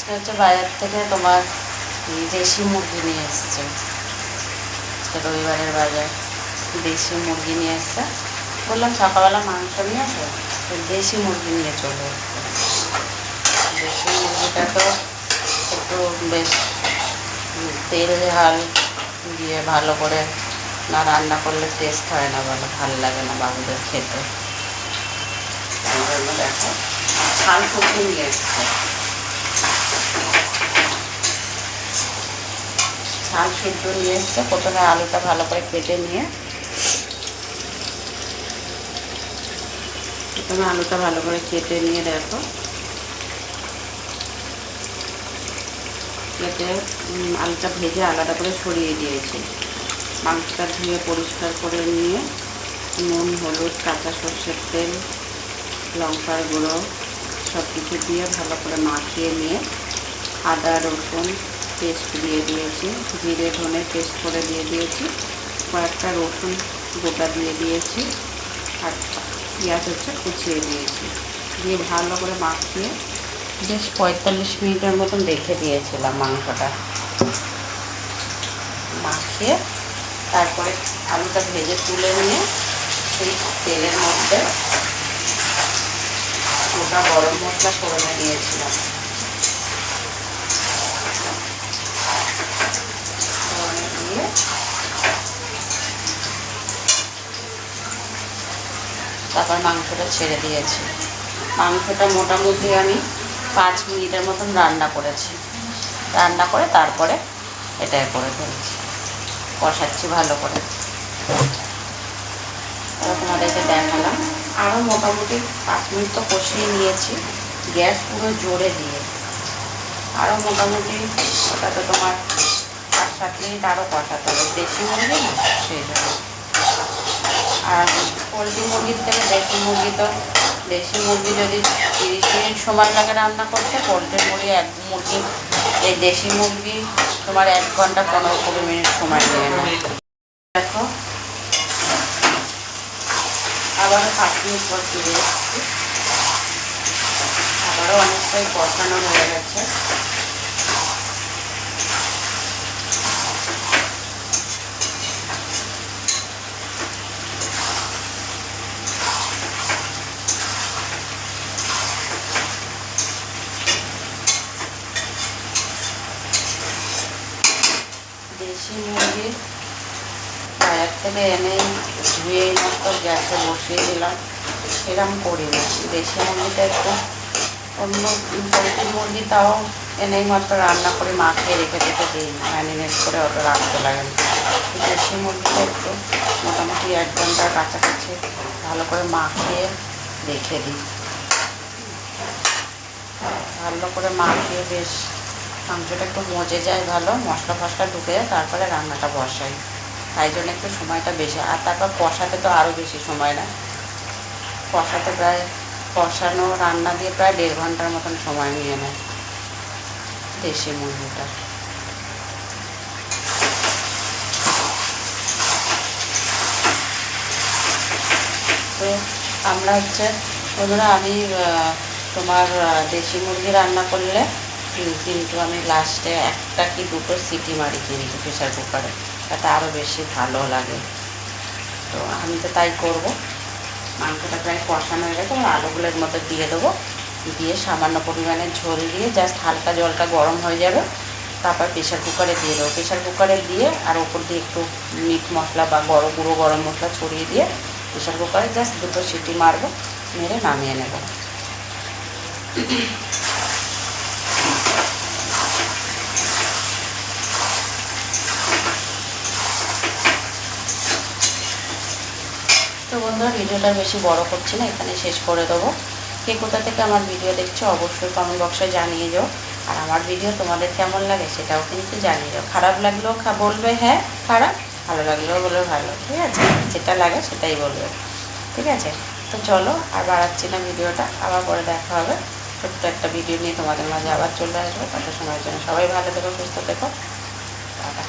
আজকে হচ্ছে বাজার থেকে তোমার দেশি মুরগি নিয়ে এসছে। আজকে রবিবারের বাজার, দেশি মুরগি নিয়ে এসছে। বললাম সকালবেলা মাংস নিয়ে আসো, তো দেশি মুরগি নিয়ে চলে এসছে। দেশি মুরগিটা তো একটু বেশ তেল ঝাল দিয়ে ভালো করে না রান্না করলে টেস্ট হয় না, ভালো লাগে না বাবুদের খেতে। তাই জন্য দেখো ছাল কুচি নিয়ে এসছে। ছাল সিদ্ধ নিয়ে এসছে। প্রথমে আলুটা ভালো করে কেটে নিয়ে দেখো কেটে আলুটা ভেজে আলাদা করে সরিয়ে দিয়েছি। মাংসটা ধুয়ে পরিষ্কার করে নিয়ে নুন, হলুদ, কাঁচা সর্ষের তেল, লঙ্কার গুঁড়ো সব কিছু দিয়ে ভালো করে মাখিয়ে নিয়ে আদা রসুন পেস্ট দিয়ে দিয়েছি, জিরে ধনে পেস্ট করে দিয়ে দিয়েছি, কয়েকটা রসুন গোটা দিয়ে দিয়েছি, আর পেঁয়াজ হচ্ছে কুচিয়ে দিয়েছি। দিয়ে ভালো করে মাখিয়ে বেশ 45 মিনিটের মতন রেখে দিয়েছিলাম মাংসটা। মাখিয়ে তারপরে আলুটা ভেজে তুলে নিয়ে সেই তেলের মধ্যে গোটা গরম মশলা ফোড়নে দিয়েছিলাম। ফোড়নে দিয়ে তারপর মাংসটা ছেড়ে দিয়েছি। মাংসটা মোটামুটি আমি 5 মিনিটের মতন রান্না করেছি। রান্না করে তারপরে এটা করে ফেলছি, কষাচ্ছি ভালো করে। তোমাদেরকে দেখালাম। আরও মোটামুটি 5 মিনিট তো কষিয়ে নিয়েছি, গ্যাস পুরো জোরে দিয়ে। আরও মোটামুটি ওটা তো তোমার 5-7 মিনিট আরও কষাতে হবে, দেশি মুরগি না সেই জন্য। আর পোলট্রি মুরগির থেকে দেশি মুরগি যদি 30 মিনিট সময় লাগে রান্না করতে, পোলট্রি মুরগি এই দেশি মুরগি তোমার 1 ঘন্টা 15-20 মিনিট সময় নিয়ে নেয়। দেখো আবারও 5 মিনিট পর ফিরে এসেছি। আবারও অনেকটাই কষানো হয়ে গেছে। দেশি মুরগি বাজার থেকে এনে ধুয়ে মাত্র গ্যাসে বসিয়ে দিলাম, এরকম করি না। দেশি মুরগিটা একটু অন্য পোলট্রি মুরগি তাও এনেই মাত্র রান্না করে মাখিয়ে রেখে দিই, ম্যারিনেট করে অত রাখতে লাগে না। দেশি মুরগিটা একটু মোটামুটি 1 ঘন্টার কাছাকাছি ভালো করে মাখিয়ে রেখে দিই। ভালো করে মাখিয়ে বেশ মাংসটা একটু মজে যায়, ভালো মশলা ফসলা ঢুকে যায়, তারপরে রান্নাটা বসাই। তাই জন্য একটু সময়টা বেশি। আর তারপর কষাতে তো আরও বেশি সময় না, কষাতে প্রায় কষানো রান্না দিয়ে প্রায় 1.5 ঘন্টার মতন সময় নিয়ে নেয় দেশি মুরগিটা। তো আমরা হচ্ছে বন্ধুরা, আমি তোমার দেশি মুরগি রান্না করলে কিন্তু আমি লাস্টে 1টা কি 2টো সিটি মারি কিন্তু প্রেশার কুকারে, তাতে আরও বেশি ভালো লাগে। তো আমি তো তাই করব। মাংসটা প্রায় কষানো হয়ে গেছে, আলুগুলোর মতো দিয়ে দেবো, দিয়ে সামান্য পরিমাণে ঝোল দিয়ে জাস্ট হালকা জলটা গরম হয়ে যাবে, তারপর প্রেশার কুকারে দিয়ে দেবো। প্রেশার কুকারে দিয়ে আর ওপর দিয়ে একটু মিট মশলা বা গুঁড়ো গরম মশলা ছড়িয়ে দিয়ে প্রেশার কুকারে জাস্ট 2টো সিটি মারবো, মেরে নামিয়ে নেব। তো বন্ধুরা, ভিডিওটা বেশি বড় করছি না, এখানে শেষ করে দেবো। কে কোথা থেকে আমার ভিডিও দেখছো অবশ্যই কমেন্ট বক্সে জানিয়ে যাও। আর আমার ভিডিও তোমাদের কেমন লাগে সেটাও কিন্তু জানিয়ে যাও। খারাপ লাগলেও বলবে হ্যাঁ খারাপ, ভালো লাগলেও বলবে ভালো, ঠিক আছে? যেটা লাগে সেটাই বলবে, ঠিক আছে? তো চলো আর বাড়াচ্ছি না ভিডিওটা, আবার পরে দেখা হবে ছোট্ট একটা ভিডিও নিয়ে তোমাদের মাঝে আবার চলে আসবো। তত সময়ের জন্য সবাই ভালো থেকো, সুস্থ থেকো, টাটা।